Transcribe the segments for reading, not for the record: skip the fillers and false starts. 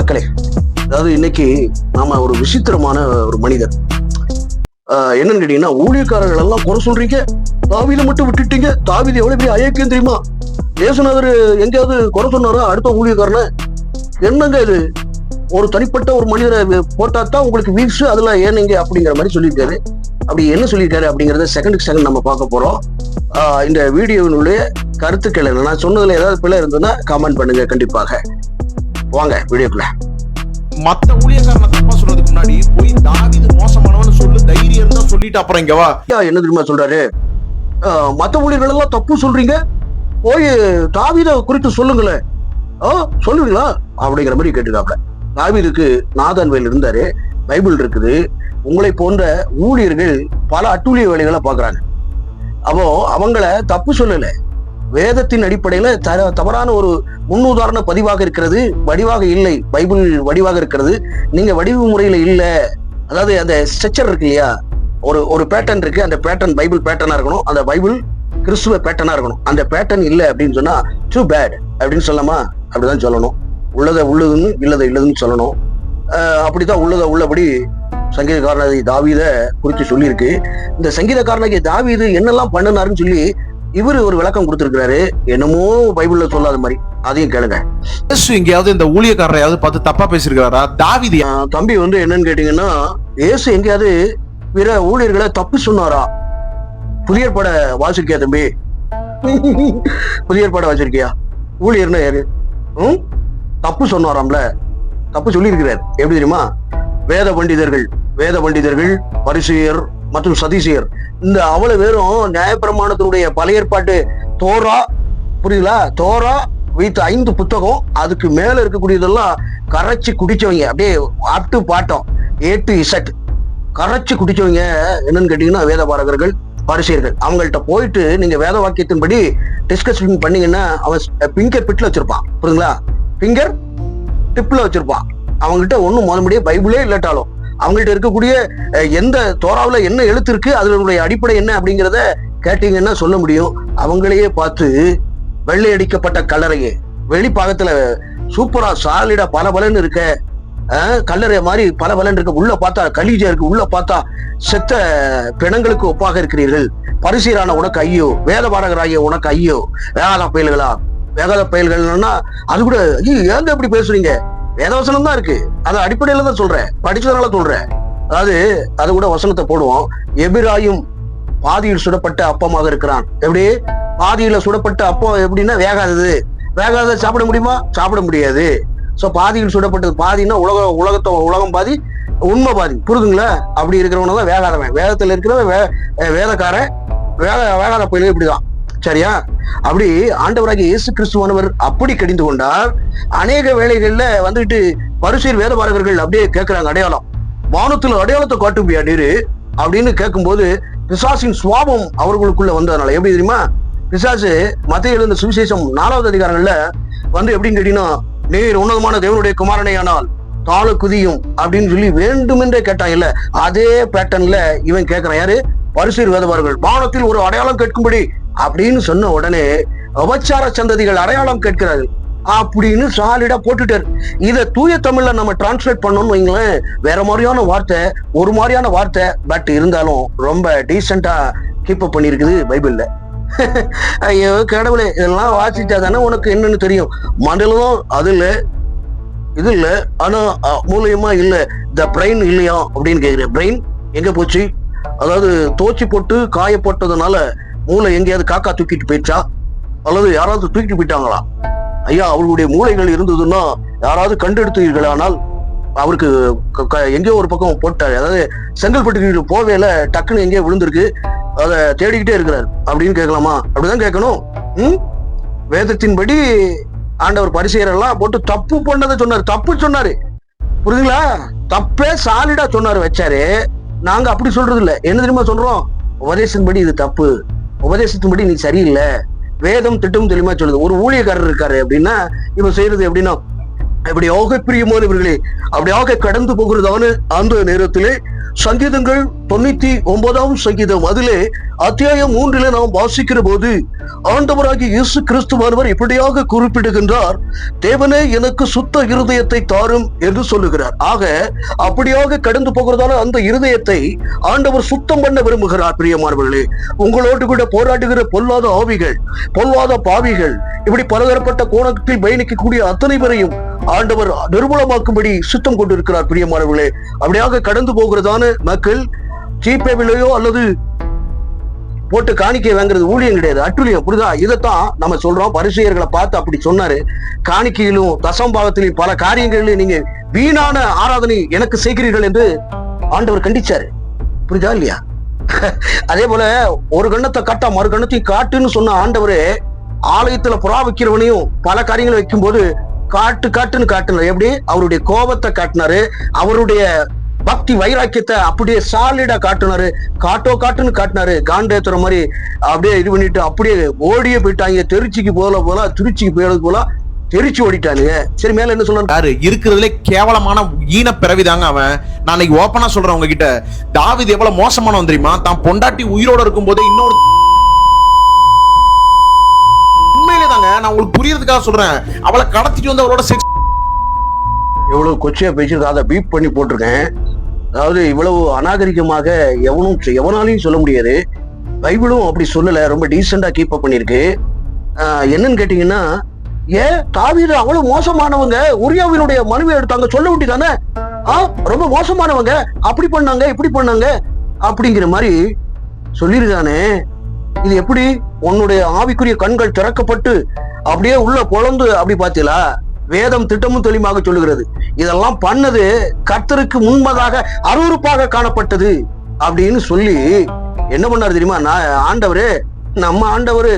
மக்களே, அதாவது இன்னைக்கு நாம ஒரு விசித்திரமான ஒரு மனிதர். என்னன்னு கேட்டீங்கன்னா, ஊழியக்காரர்கள் எல்லாம் குறை சொல்றீங்க, தாவீதை மட்டும் விட்டுட்டீங்க. தாவீது எவ்வளவு பெரிய அயோக்கியம் தெரியுமா? இயேசுநாதர் எங்கேயாவது குறை சொன்னாரா அடுத்த ஊழியக்காரனை? என்னங்க இது? ஒரு தனிப்பட்ட ஒரு மனிதரை போட்டாதான் உங்களுக்கு வீழ்ச்சி, அதுல ஏனீங்க அப்படிங்கிற மாதிரி சொல்லியிருக்காரு. அப்படி என்ன சொல்லியிருக்காரு அப்படிங்கறத செகண்டுக்கு செகண்ட் நம்ம பார்க்க போறோம். இந்த வீடியோவினுடைய கருத்துக்கள் என்ன, நான் சொன்னதுல ஏதாவது பிள்ளை இருந்ததுன்னா கமெண்ட் பண்ணுங்க கண்டிப்பாக. வாங்க வீடியோக்குள்ள. மத்த ஊழியக்காரனை தப்பா சொல்றதுக்கு முன்னாடி போய் தாவீது மோசமானவன்னு சொல்லு, தைரியம் தான் சொல்லிட்டு அப்புறம் இங்க வா. என்ன தெரியுமா சொல்றாரு? மத்த ஊழியர்கள் எல்லாம் தப்பு சொல்றீங்க, போய் தாவீதை குறித்து சொல்லுங்களேன். சொல்லுவீங்களா அப்படிங்கிற மாதிரி கேட்டுக்காப்ல. தாவீதுக்கு நாதான்வேல் இருந்தாரு, பைபிள் இருக்குது. உங்களை போன்ற ஊழியர்கள் பல அட்டூழிய வேலைகளை பாக்குறாங்க. அப்போ அவங்கள தப்பு சொல்லல, வேதத்தின் அடிப்படையில தவறான ஒரு முன்னுதாரண பதிவாக இருக்கிறது, வடிவாக இல்லை. பைபிள் வடிவாக இருக்கிறது, நீங்க வடிவு முறையில இல்ல. அதாவது அந்த ஸ்ட்ரக்சர் இருக்கு இல்லையா, ஒரு பேட்டர்ன் இருக்கு, அந்த பேட்டர்ன் பைபிள் பேட்டர்னா இருக்கணும், அந்த பைபிள் கிறிஸ்துவ பேட்டர்னா இருக்கணும். அந்த பேட்டர்ன் இல்ல அப்படின்னு சொன்னா டூ பேட் அப்படின்னு சொல்லலாமா? அப்படிதான் சொல்லணும். உள்ளதை உள்ளதுன்னு, இல்லதை இல்லதுன்னு சொல்லணும். அப்படித்தான் உள்ளதை உள்ளபடி சங்கீதக்காரனாகிய தாவீதை குறித்து சொல்லியிருக்கு. இந்த சங்கீதக்காரனாகிய தாவீது என்னெல்லாம் பண்ணினாருன்னு சொல்லி இவரு ஒரு விளக்கம் கொடுத்திருக்கிறாரு, என்னமோ பைபிள்ல சொல்லாத மாதிரி. அதையும் கேளுங்க. இயேசு எங்கேயாவது இந்த ஊழியக்காரரையாவது பார்த்து தப்பா பேசிருக்காரா? தாவீது தம்பி என்னன்னு கேட்டீங்கன்னா, இயேசு எங்கேயாவது பிற ஊழியர்களை தப்பு சொன்னாரா? புதிய ஏற்பாட வாசிருக்கியா தம்பி? புதிய ஏற்பாட வாசிருக்கியா? ஊழியர்னா யாரு? தப்பு சொன்னாராம்ல, தப்பு சொல்லியிருக்கிறார். எப்படி தெரியுமா? வேத பண்டிதர்கள், பரிசேயர் மற்றும் சதிசியர், இந்த அவ்வளவு பேரும் நியாயப்பிரமாணத்தினுடைய பழைய ஏற்பாட்டு தோரா, புரியுதுங்களா? தோரா வைத்து 5 புத்தகம், அதுக்கு மேல இருக்கக்கூடியதெல்லாம் கரைச்சி குடிச்சவங்க. அப்படியே at bottom A to Z கரைச்சி குடிச்சவங்க. என்னன்னு கேட்டீங்கன்னா வேதபாரகர்கள், பரிசேயர்கள். அவங்கள்ட்ட போயிட்டு நீங்க வேத வாக்கியத்தின்படி டிஸ்கஷன் பண்ணீங்கன்னா அவன் பிங்கர் பிட்ல வச்சிருப்பான், புரியுதுங்களா? பிங்கர் டிப்ல வச்சிருப்பான். அவங்ககிட்ட ஒன்னும் முதல்படியே பைபிளே இல்லாட்டாலும் அவங்கள்ட்ட இருக்கக்கூடிய எந்த தோராவுல என்ன எழுத்து இருக்கு, அதனுடைய அடிப்படை என்ன அப்படிங்கிறத கேட்டீங்கன்னா சொல்ல முடியும். அவங்களையே பார்த்து வெள்ளை அடிக்கப்பட்ட கல்லறையே, வெளிப்பாகத்துல சூப்பரா சாலிடா பலன்னு இருக்க, கல்லறை மாதிரி பலன்னு இருக்க, உள்ள பார்த்தா கலீஜா இருக்கு, உள்ள பார்த்தா செத்த பிணங்களுக்கு ஒப்பாக இருக்கிறீர்கள். பரிசீரான உனக்கு ஐயோ, வேத பாடகராகிய உனக்கு ஐயோ, வேகாத பயல்கள்னா அது கூட ஏன் எப்படி பேசுறீங்க? வேதவசனம் தான் இருக்கு, அது அடிப்படையில தான் சொல்றேன், படிச்சதுனால சொல்றேன். அதாவது அது கூட வசனத்தை போடுவோம். எபிராயும் பாதியில் சுடப்பட்ட அப்பமாக இருக்கிறான். எப்படி பாதியில சுடப்பட்ட அப்பம் எப்படின்னா வேகாதது சாப்பிட முடியுமா? சாப்பிட முடியாது. சோ பாதியில் சுடப்பட்டது, பாதின்னா உலகம் பாதி, உண்மை பாதி, புரிதுங்களா? அப்படி இருக்கிறவன தான் வேகாதவன். வேதத்துல இருக்கிறவன் வேதக்காரன், வேகாத பயிலும் இப்படிதான். சரியா? அப்படி ஆண்டவராகிய இயேசு கிறிஸ்துவானவர் அப்படி கடிந்து கொண்டார். அநேக வேளைகள்ல வந்துட்டு பரிசேயர் வேதபாரகர்கள் அப்படியே கேட்கிறாங்க, அடையாளம், வானத்துல அடையாளத்தை காட்டும்பியா நீரு அப்படின்னு கேட்கும்போது பிசாசின் சுவாபம் அவர்களுக்குள்ள வந்ததுனால. எப்படி தெரியுமா? பிசாசு மத்தேயு எழுதின சுவிசேஷம் 4வது அதிகாரங்கள்ல எப்படின்னு கேட்டீங்கன்னா, நீர் உன்னதமான தேவனுடைய குமாரனையானால் தாழ குதியும் அப்படின்னு சொல்லி வேண்டுமென்றே கேட்டான். இல்ல அதே பேட்டர்ன்ல இவன் கேட்கிறான். யாரு? பரிசேயர் வேதபாரகர்கள். வானத்தில் ஒரு அடையாளம் கேட்கும்படி அப்படின்னு சொன்ன உடனே உபச்சார சந்ததிகள் அடையாளம் கேட்கிறார்கள் அப்படின்னு சாலிடா போட்டுட்டாரு. இத தூய தமிழ்ல நம்ம டிரான்ஸ்லேட் பண்ணோம்னு வைங்களேன், வேற மாதிரியான வார்த்தை, ஒரு மாதிரியான வார்த்தை, பட் இருந்தாலும் ரொம்ப டீசெண்டா கீப் அப் பண்ணிருக்குது பைபிள்ல. ஐயோ கடவுளே, இதெல்லாம் வாசிச்சா தானே உனக்கு என்னன்னு தெரியும். மண்டலம் அது இல்ல, இது இல்ல, ஆனா மூலியமா இல்ல, த பிரெயின் இல்லையா அப்படின்னு கேக்குறேன். பிரெயின் எங்க போச்சு? அதாவது தோச்சி போட்டு காய போட்டதுனால மூளை எங்கேயாவது காக்கா தூக்கிட்டு போயிடுச்சா, அல்லது யாராவது தூக்கிட்டு போயிட்டாங்களா? ஐயா, அவர்களுடைய மூளைகள் இருந்ததுன்னா யாராவது கண்டெடுத்தீர்கள், ஆனால் அவருக்கு எங்கேயோ ஒரு பக்கம் போட்டாரு. அதாவது செங்கல்பட்டு போவேல டக்குன்னு எங்கேயோ விழுந்திருக்கு, அதை தேடிக்கிட்டே இருக்கிறார் அப்படின்னு கேட்கலாமா? அப்படிதான் கேட்கணும். வேதத்தின்படி ஆண்டவர் பரிசேயரெல்லாம் போட்டு தப்பு பண்ணதை சொன்னாரு, தப்பு சொன்னாரு, புரியுதுங்களா? தப்பே சாலிடா சொன்னாரு, வச்சாரு. நாங்க அப்படி சொல்றது இல்ல. என்ன தெரியுமா சொல்றோம்? உபதேசத்தின்படி இது தப்பு, உபதேசத்தின்படி நீ சரியில்லை. வேதம் திட்டம் தெளிவா சொல்லுது. ஒரு ஊழியக்காரர் இருக்காரு அப்படின்னா இவன் செய்யறது எப்படின்னா, அப்படியாக பிரியமானவர்களே, அப்படியாக கடந்து போகிறதான அந்த நேரத்திலே சங்கீதங்கள் 99ஆம் சங்கீதம் அதிலே அத்தியாயம் 3 நாம் வாசிக்கிற போது ஆண்டவராகிய இயேசு கிறிஸ்துவானவர் இப்படியாக குறிப்பிடுகின்றார், தேவனே எனக்கு சுத்த இருதயத்தை தாரும் என்று சொல்லுகிறார். ஆக அப்படியாக கடந்து போகிறதால அந்த இருதயத்தை ஆண்டவர் சுத்தம் பண்ண விரும்புகிறார். பிரியமானவர்களே, உங்களோடு கூட போராடுகிற பொல்லாத ஆவிகள், பொல்லாத பாவிகள், இப்படி பலதரப்பட்ட கோணத்தில் பயணிக்கக்கூடிய அத்தனை பேரையும் ஆண்டவர் நிர்மூலமாக்கும்படி சுத்தம் கொண்டிருக்கிறார். பிரியமானவர்களே, அப்படியாக கடந்து போகிறதான மக்கள் ஜிபேவிலையோ அல்லது போட்டு காணிக்கை வாங்குறது ஊழியம் கிடையாது, அட்டுழியம். புரியுதா? இதைத்தான் நம்ம சொல்றோம். பரிசேயர்களை பார்த்து அப்படி சொன்னாரு. காணிக்கையிலும் தசம்பாவத்திலும் பல காரியங்களிலும் நீங்க வீணான ஆராதனை எனக்கு செய்கிறீர்கள் என்று ஆண்டவர் கண்டிச்சாரு. புரியுதா இல்லையா? அதே போல ஒரு கண்ணத்தை காட்டா மறு கண்ணத்தையும் காட்டுன்னு சொன்ன ஆண்டவரே ஆலயத்துல புறா வைக்கிறவனையும் பல காரியங்களை வைக்கும் போது காட்டுன்னு காட்டினார். எப்படி? அவருடைய கோபத்தை காட்டினாரு, அவருடைய பக்தி வைராக்கியத்தை அப்படியே சாலிடா காட்டினாரு. காட்டுன்னு காட்டினாரு. காண்டேத்துற மாதிரி அப்படியே இது பண்ணிட்டு அப்படியே ஓடியே போயிட்டாங்க. திருச்சிக்கு போல திருச்சிக்கு போயிடுறது போல தெரிச்சு ஓடிட்டானுங்க. சரி, மேல என்ன சொல்றாரு? இருக்கிறதுல கேவலமான ஈன பிறவிதாங்க அவன். நான் இன்னைக்கு ஓப்பனா சொல்றேன் உங்ககிட்ட, தாவீது எவ்வளவு மோசமானவன் தெரியுமா? தான் பொண்டாட்டி உயிரோட இருக்கும் போதே இன்னொரு, உண்மையிலே தாங்க, நான் உங்களுக்கு புரியறதுக்காக சொல்றேன், அவளை கடத்திட்டு வந்து அவளோட செக்ஸ். எவ்வளவு கொச்சையா பேசிருக்கு, அதை பீப் பண்ணி போட்டிருக்கேன். அதாவது இவ்வளவு அநாகரிகமாக எவனாலையும் சொல்ல முடியாது. பைபிளும் அப்படி சொல்லல, ரொம்ப டீசெண்டா கீப் அப் பண்ணிருக்கு. என்னன்னு கேட்டீங்கன்னா, ஏன் தாவீது அவ்வளவு மோசமானவங்க, உரியாவினுடைய மனைவி எடுத்தாங்க சொல்ல வேண்டியதானே? ரொம்ப மோசமானவங்க, அப்படி பண்ணாங்க இப்படி பண்ணாங்க அப்படிங்கிற மாதிரி சொல்லிருக்கானே. இது எப்படி? உன்னுடைய ஆவிக்குரிய கண்கள் திறக்கப்பட்டு அப்படியே உள்ள பொழந்து அப்படி பாத்தீங்களா? வேதம் திட்டமும் தெளிவாக சொல்லுகிறது, இதெல்லாம் பண்ணது கர்த்தருக்கு முன்பதாக அருவருப்பாக காணப்பட்டது அப்படின்னு சொல்லி என்ன பண்ணாரு தெரியுமா? ஆண்டவரு, நம்ம ஆண்டவரு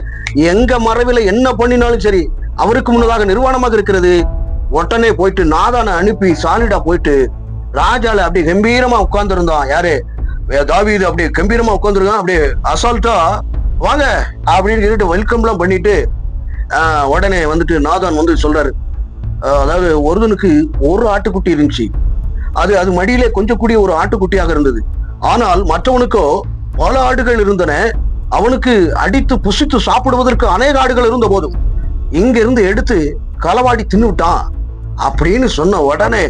எங்க மறைவில என்ன பண்ணினாலும் சரி அவருக்கு முன்னதாக நிர்வாணமாக இருக்கிறது. உடனே போயிட்டு நாதானை அனுப்பி சாலிடா போயிட்டு ராஜால அப்படியே கம்பீரமா உட்கார்ந்து இருந்தான். யாரு? தாவீது அப்படியே கம்பீரமா உட்கார்ந்துருக்கான். அப்படியே அசால்ட்டா வாங்க அப்படின்னு சொல்லிட்டு வெல்கம் எல்லாம் பண்ணிட்டு உடனே வந்துட்டு நாதான் வந்து சொல்றாரு, அதாவது ஒருவனுக்கு ஒரு ஆட்டுக்குட்டி இருந்துச்சு, அது மடியிலே கொஞ்சம் கூடிய ஒரு ஆட்டுக்குட்டியாக இருந்தது. ஆனால் மற்றவனுக்கோ பல ஆடுகள் இருந்தன, அவனுக்கு அடித்து புசித்து சாப்பிடுவதற்கு அநேக ஆடுகள் இருந்த போதும் இங்க இருந்து எடுத்து களவாடி தின்னு விட்டான் அப்படின்னு சொன்ன உடனே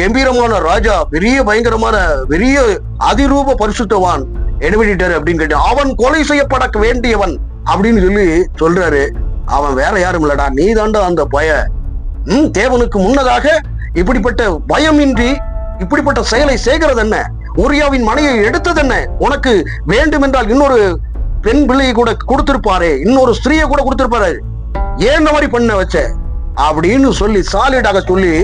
கம்பீரமான ராஜா, பெரிய பயங்கரமான பெரிய அதிரூப பரிசுத்தவான் என்ன பண்ணிட்டாரு அப்படின்னு கேட்டு, அவன் கொலை செய்யப்பட வேண்டியவன் அப்படின்னு சொல்லி சொல்றாரு. அவன் வேற யாரும் இல்லடா, நீ தாண்டா அந்த பய. தேவனுக்கு முன்னதாக இப்படிப்பட்ட பயமின்றி இப்படிப்பட்ட செயலை செய்கிறது என்ன? உரியாவின் மனையை எடுத்தது என்ன? உனக்கு வேண்டும் என்றால் இன்னொரு பெண் பிள்ளையை கூட கொடுத்திருப்பாரு, இன்னொரு ஸ்திரீயை கூட கொடுத்திருப்பாரு, ஏன் இந்த மாதிரி பண்ண வச்ச அப்படின்னு சொல்லி சாலிடாக சொல்லி,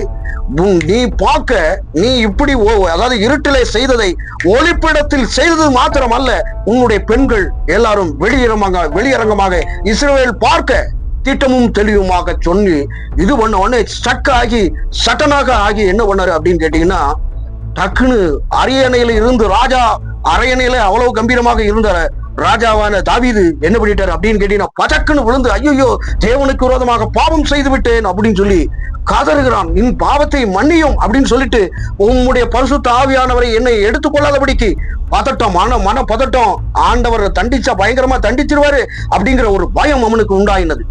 நீ பார்க்க நீ இப்படி அதாவது இருட்டிலே செய்ததை ஒளிப்பிடத்தில் செய்தது மாத்திரம் அல்ல, உன்னுடைய பெண்கள் எல்லாரும் வெளியரங்கமாக இஸ்ரவேல் பார்க்க திட்டமும் தெளிவுமாக சொல்லி இது பண்ண உடனே சட்டனாக ஆகி என்ன பண்ணாரு அப்படின்னு கேட்டீங்கன்னா, டக்குன்னு அரியணையில இருந்து ராஜா அரியணையில அவ்வளவு கம்பீரமாக இருந்த ராஜாவான தாவீது என்ன பண்ணிட்டாரு அப்படின்னு கேட்டீங்கன்னா, பதக்குன்னு விழுந்து ஐயோ தேவனுக்கு விரோதமாக பாவம் செய்து விட்டேன் அப்படின்னு சொல்லி கதறுகிறான். இன் பாவத்தை மன்னியும் அப்படின்னு சொல்லிட்டு, உம்முடைய பரிசுத்த ஆவியானவரை என்னை எடுத்துக்கொள்ளாதபடிக்கு பதட்டம், மன பதட்டம், ஆண்டவர் தண்டிச்சா பயங்கரமா தண்டிச்சிருவாரு அப்படிங்கிற ஒரு பயம் அவனுக்கு உண்டாயினது.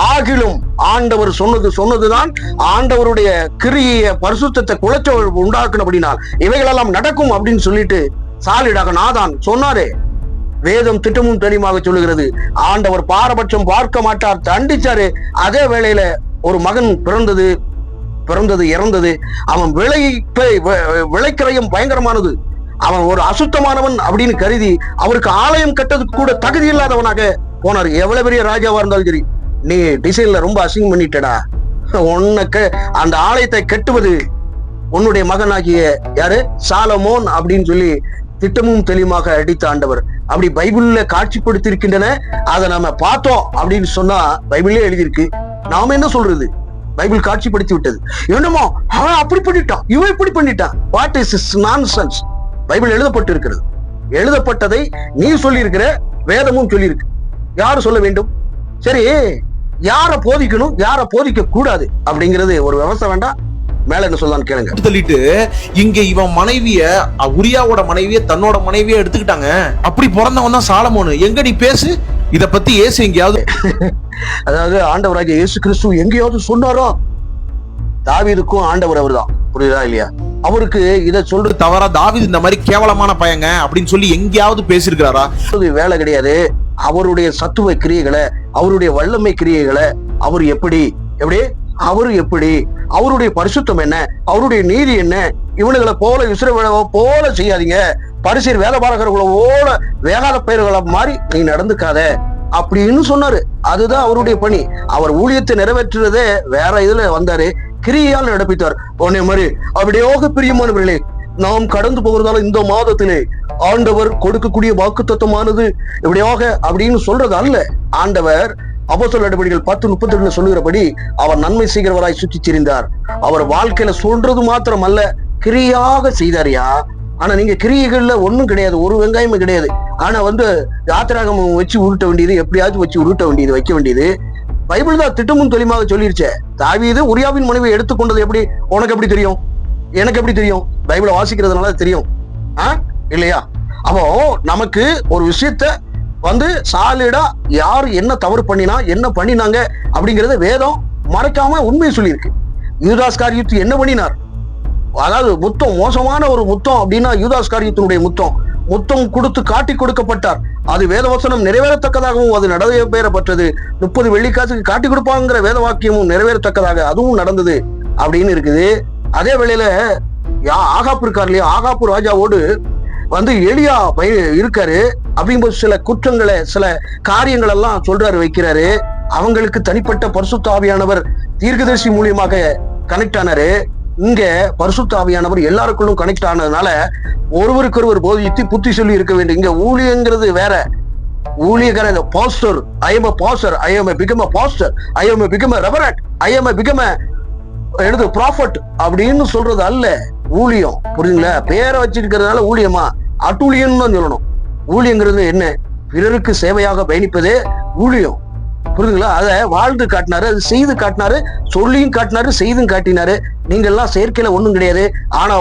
ஆகிலும் ஆண்டவர் சொன்னதுதான் ஆண்டவருடைய கிரிய பரிசுத்தத்தை குலைச்ச உண்டாக்கணும் அப்படின்னா இவைகளெல்லாம் நடக்கும் அப்படின்னு சொல்லிட்டு சாலிடாக நாதான் சொன்னாரே. வேதம் திட்டமும் தெளிவாக சொல்லுகிறது, ஆண்டவர் பாரபட்சம் பார்க்க மாட்டார், தண்டிச்சாரு. அதே வேளையில ஒரு மகன் பிறந்தது இறந்தது. அவன் விளைக்கிறையும் பயங்கரமானது. அவன் ஒரு அசுத்தமானவன் அப்படின்னு கருதி அவருக்கு ஆலயம் கட்டதுக்கு கூட தகுதி இல்லாதவனாக போனார். எவ்வளவு பெரிய ராஜாவா இருந்தாலும் சரி, நீ டிசைன்ல ரொம்ப அசிங்கம் பண்ணிட்டடா, உனக்கு அந்த ஆலயத்தை கட்டுவது உன்னுடைய மகனாகிய யாரு சாலமோன் அப்படின்னு சொல்லி திட்டமும் தெளிவாக அடித்த ஆண்டவர் அப்படி பைபிள்ல காட்சிப்படுத்திருக்கின்றன. அதை நம்ம பார்த்தோம் அப்படின்னு சொன்னா பைபிளே எழுதியிருக்கு. நாம என்ன சொல்றது? பைபிள் காட்சிப்படுத்தி விட்டது. என்னமோ அவன் அப்படி பண்ணிட்டான், இவன் இப்படி பண்ணிட்டான். What is nonsense? பைபிள் எழுதப்பட்டு இருக்கிறது. எழுதப்பட்டதை நீ சொல்லி இருக்கிற, வேதமும் சொல்லி இருக்கு. யாரு சொல்ல வேண்டும்? சரி, யார போதிக்கணும் யார போதிக்க கூடாது அப்படிங்கிறது ஒரு விவசாயம் வேண்டாம்? மேல என்ன சொல்லலாம்னு கேளுங்க. சொல்லிட்டு இங்க இவன் மனைவிய, உரியாவோட மனைவிய தன்னோட மனைவிய எடுத்துக்கிட்டாங்க. அப்படி பிறந்தவன் தான் சாலமோனு. எங்க நீ பேசு இத பத்தி. இயேசு எங்கேயாவது அதாவது ஆண்டவராகிய இயேசு கிறிஸ்து எங்கேயாவது சொன்னாரோ? தாவீதுக்கும் ஆண்டவர் அவர்தான், புரியுதா இல்லையா? அவருக்கு இத சொல்றது தவறா? தாவீது இந்த மாதிரி கேவலமான பையங்க அப்படின்னு சொல்லி எங்கேயாவது பேசியிருக்கிறாரா? வேலை கிடையாது. அவருடைய சத்துவ கிரியைகளை, அவருடைய வல்லமை கிரியைகளை அவர் எப்படி அவருடைய பரிசுத்தம் என்ன, அவருடைய நீதி என்ன, இவனுங்களை போல இஸ்ரவேலை போல செய்யாதீங்க, பரிசேர் வேதபாரகர்களோட வேகாத பெயர்களை மாதிரி நீ நடந்துக்காத அப்படின்னு சொன்னாரு. அதுதான் அவருடைய பணி. அவர் ஊழியத்தை நிறைவேற்றுறதே வேற இதுல வந்தாரு, கிரியால் நடப்பித்தார். உடனே மாதிரி அப்படியோக பிரியமானவர்களே, நாம் கடந்து போகிறதால இந்த மாதத்திலே ஆண்டவர் கொடுக்கக்கூடிய வாக்குத்தத்தமானது இப்படியாக அப்படின்னு சொல்றது அல்ல. ஆண்டவர் அப்போஸ்தலர் நடபடிகள் 10:32 சொல்லுகிறபடி அவர் நன்மை செய்கிறவராய் சுற்றி திரிந்தார். அவர் வாழ்க்கையில சொல்றது மாத்திரம் அல்ல, கிரியாக செய்தாரியா. ஆனா நீங்க கிரியைகள்ல ஒண்ணும் கிடையாது, ஒரு வெங்காயமும் கிடையாது. ஆனா யாத்திராகமம் வச்சு உருட்ட வேண்டியது, எப்படியாச்சும் வச்சு உருட்ட வேண்டியது, வைக்க வேண்டியது. பைபிள் தான் திட்டமும் தெளிவாக சொல்லிருச்சே. தாவீது உரியாவின் மனைவியை எடுத்துக்கொண்டது எப்படி உனக்கு எப்படி தெரியும்? எனக்கு எப்படி தெரியும்? பைபிளை வாசிக்கிறதுனால தெரியும் இல்லையா? அப்போ நமக்கு ஒரு விஷயத்த சாலிடா யாரு என்ன தவறு பண்ணினா, என்ன பண்ணினாங்க அப்படிங்கறத வேதம் மறைக்காம உண்மையை சொல்லியிருக்கு. யூதாஸ் காரியத்து என்ன பண்ணினார்? அதாவது முத்தம், மோசமான ஒரு முத்தம் அப்படின்னா யூதாஸ் காரியத்தினுடைய முத்தம் கொடுத்து காட்டி கொடுக்கப்பட்டார். அது வேதவசனம் நிறைவேறத்தக்கதாகவும் அது நடைபெறப்பட்டது. 30 வெள்ளிக்காசுக்கு காட்டி கொடுப்பாங்கிற வேத வாக்கியமும் நிறைவேறத்தக்கதாக அதுவும் நடந்தது அப்படின்னு இருக்குது. அதே வேளையில ஆகாப்பு இருக்கார் இல்லையா, ஆகாப்பு ராஜாவோடு எலியா இருக்காரு. அப்படிங்கும்போது சில குற்றங்களை, சில காரியங்கள் எல்லாம் சொல்றாரு, வைக்கிறாரு. அவங்களுக்கு தனிப்பட்ட பரிசுத்த ஆவியானவர் தீர்க்கதரிசி மூலியமாக கனெக்ட் ஆனாரு. இங்க பரிசுத்த ஆவியானவர் எல்லாருக்குள்ளும் கனெக்ட் ஆனதுனால ஒருவருக்கொருவர் போதித்து புத்தி சொல்லி இருக்க வேண்டும். இங்க ஊழியங்கிறது வேற. ஊழியக்கார pastor, I am a pastor, I am a become a pastor, I am a become a reverend, I am a become a prophet அப்படின்னு சொல்றது அல்ல ஊழியம். புரியுதுங்களா? பேரை வச்சிருக்கிறதுனால ஊழியமா? அட்டூழியம் தான் சொல்லணும். ஊழியங்கிறது என்ன? பிறருக்கு சேவையாக பயணிப்பதே ஊழியம். புரியுதுங்களா? அதை வாழ்ந்து காட்டினாரு, அது செய்து காட்டினாரு, சொல்லியும் காட்டினாரு, செய்தும் காட்டினாரு. நீங்க எல்லாம் செயற்கையில ஒண்ணும் கிடையாது. ஆனா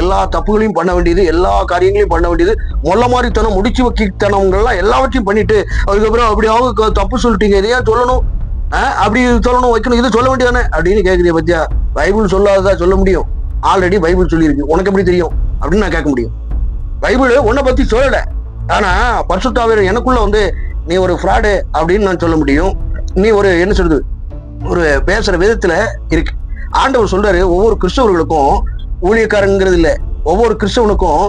எல்லா தப்புகளையும் பண்ண வேண்டியது, எல்லா காரியங்களையும் பண்ண வேண்டியது, மொல்ல மாதிரித்தனம், முடிச்சு வைக்கித்தனங்கள்லாம் எல்லாவற்றையும் பண்ணிட்டு அதுக்கப்புறம் அப்படியாவது தப்பு சொல்லிட்டீங்க, இதையா சொல்லணும், அப்படி சொல்லணும், வைக்கணும், இது சொல்ல வேண்டியதானே அப்படின்னு கேட்குறீங்க. பத்தியா, பைபிள் சொல்லாததா சொல்ல முடியும்? ஆல்ரெடி பைபிள் சொல்லியிருக்கு, உனக்கு எப்படி தெரியும் அப்படின்னு நான் கேட்க முடியும். பைபிள் உன்னை பத்தி சொல்லல, ஆனா பரிசுத்த ஆவியானவர் எனக்குள்ள நீ ஒரு ஃப்ராடு அப்படின்னு நான் சொல்ல முடியும். நீ என்ன சொல்றது, ஒரு பேசுற விதத்துல இருக்கு. ஆண்டவர் சொல்றாரு, ஒவ்வொரு கிறிஸ்தவர்களுக்கும் ஊழியக்காரங்கிறது இல்ல, ஒவ்வொரு கிறிஸ்தவனுக்கும்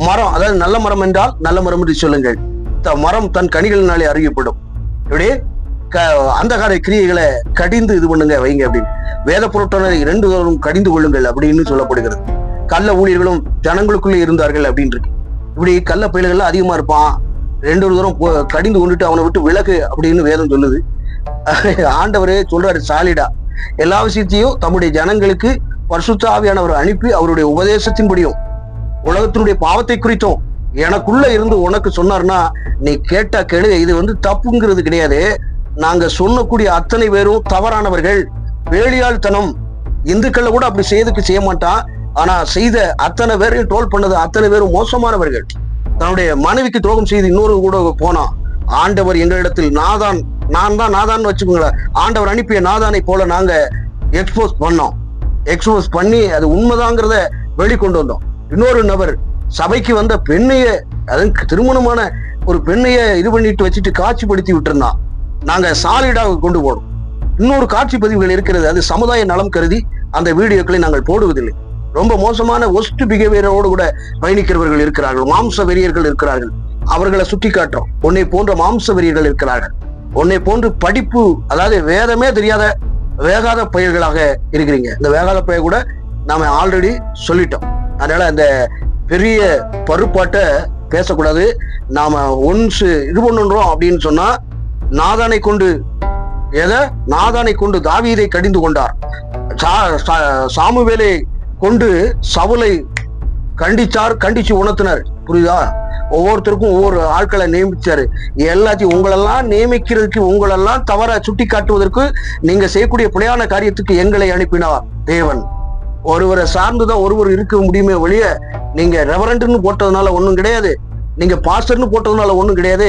மரம், அதாவது நல்ல மரம் என்றால் நல்ல மரம் என்று சொல்லுங்கள், மரம் தன் கனிகளினாலே அறியப்படும். இப்படி அந்த கால கிரியைகளை கடிந்து இது பண்ணுங்க, வைங்க அப்படின்னு. வேத பொருட்களை 2 தூரம் கடிந்து கொள்ளுங்கள் அப்படின்னு சொல்லப்படுகிறது. கள்ள ஊழியர்களும் ஜனங்களுக்குள்ளே இருந்தார்கள் அப்படின்னு இருக்கு. இப்படி கள்ள பயில்கள்லாம் அதிகமா இருப்பான், 2 தூரம் கடிந்து கொண்டுட்டு அவனை விட்டு விலகு அப்படின்னு வேதம் சொல்லுது. ஆண்டவரே சொல்றாரு சாலிடா, எல்லா விஷயத்தையும் தம்முடைய ஜனங்களுக்கு பரிசுத்த ஆவியானவர் அனுப்பி அவருடைய உபதேசத்தின்படியும் உலகத்தினுடைய பாவத்தை குறித்தும் எனக்குள்ள இருந்து உனக்கு சொன்னார்னா நீ கேட்டா கேளு. இது தப்புங்கிறது கிடையாது. நாங்க சொல்லக்கூடிய அத்தனை பேரும் தவறானவர்கள், வேலியாள்தனம். இந்துக்களை கூட அப்படி செய்ய மாட்டான். ஆனா செய்த அத்தனை பேரையும் ட்ரோல் பண்ணது அத்தனை பேரும் மோசமானவர்கள். தன்னுடைய மனைவிக்கு துரோகம் செய்து இன்னொரு கூட போனான். ஆண்டவர் எங்களிடத்தில் நான் தான் நாதான் வச்சுக்கோங்களேன், ஆண்டவர் அனுப்பிய நாதானை போல நாங்க எக்ஸ்போஸ் பண்ணி அது உண்மைதாங்கிறத வெளிக்கொண்டு வந்தோம். இன்னொரு நபர் சபைக்கு வந்த பெண்ணைய, அதற்கு திருமணமான ஒரு பெண்ணைய இது பண்ணிட்டு வச்சுட்டு காட்சிப்படுத்தி விட்டுருந்தான். நாங்க சாலிடாக கொண்டு போனோம். இன்னொரு காட்சி பதிவுகள் இருக்கிறது, அது சமுதாய நலம் கருதி அந்த வீடியோக்களை நாங்கள் போடுவதில்லை. ரொம்ப மோசமான ஒஸ்ட் பிஹேவியரோடு கூட பயணிக்கிறவர்கள் இருக்கிறார்கள், மாம்ச வெறியர்கள் இருக்கிறார்கள். அவர்களை சுட்டி காட்டுறோம். உன்னை போன்ற மாம்ச வெறியர்கள் இருக்கிறார்கள். உன்னை போன்று படிப்பு, அதாவது வேதமே தெரியாத வேகாத பயிர்களாக இருக்கிறீங்க. இந்த வேகாத பயிர் கூட நாம ஆல்ரெடி சொல்லிட்டோம். அதனால அந்த பெரிய பருப்பாட்டை பேசக்கூடாது. நாம ஒன்ஸ் இது பண்ணுறோம் அப்படின்னு சொன்னா, நாதானை கொண்டு தாவீதை கடிந்து கொண்டார், சாமுவேலை கொண்டு சவுலை கண்டிச்சு உணர்த்தினார். புரியுதா? ஒவ்வொருத்தருக்கும் ஒவ்வொரு ஆட்களை நியமிச்சாரு. எல்லாத்தையும் உங்களெல்லாம் நியமிக்கிறதுக்கு, உங்களெல்லாம் தவற சுட்டி காட்டுவதற்கு, நீங்க செய்யக்கூடிய பிழையான காரியத்துக்கு எங்களை அனுப்பினார் தேவன். ஒருவரை சார்ந்துதான் ஒருவர் இருக்க முடியுமே ஒழிய நீங்க ரெவரண்ட்னு போட்டதுனால ஒண்ணும் கிடையாது, நீங்க பாஸ்டர்னு போட்டதுனால ஒண்ணும் கிடையாது.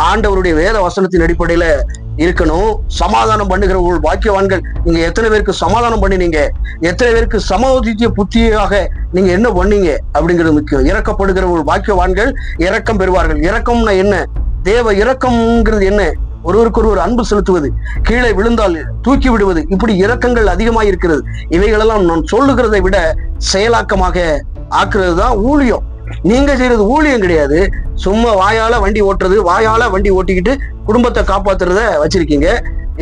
ஆண்டவருடைய வேத வசனத்தின் அடிப்படையில இருக்கணும். சமாதானம் பண்ணுகிறவர்கள் பாக்கியவான்கள். நீங்க எத்தனை பேருக்கு சமாதானம் பண்ணினீங்க, எத்தனை பேருக்கு சமோதித்திய புத்தியாக நீங்க என்ன பண்ணீங்க அப்படிங்கிறது முக்கியம். இறக்கப்படுகிறவர்கள் பாக்கியவான்கள், இரக்கம் பெறுவார்கள். இரக்கம்னா என்ன? தேவ இரக்கம்ங்கிறது என்ன? ஒருவருக்கு ஒருவர் அன்பு செலுத்துவது, கீழே விழுந்தால் தூக்கி விடுவது, இப்படி இரக்கங்கள் அதிகமாக இருக்கிறது. இவைகளெல்லாம் நான் சொல்லுகிறதை விட செயலாக்கமாக ஆக்குறது தான் ஊழியம். நீங்க செய்யறது ஊழியம் கிடையாது. சும்மா வாயால வண்டி ஓட்டுறது, வாயால வண்டி ஓட்டிக்கிட்டு குடும்பத்தை காப்பாத்துறத வச்சிருக்கீங்க.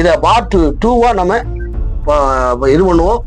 இத பார்ட் 2 நம்ம இது பண்ணுவோம்.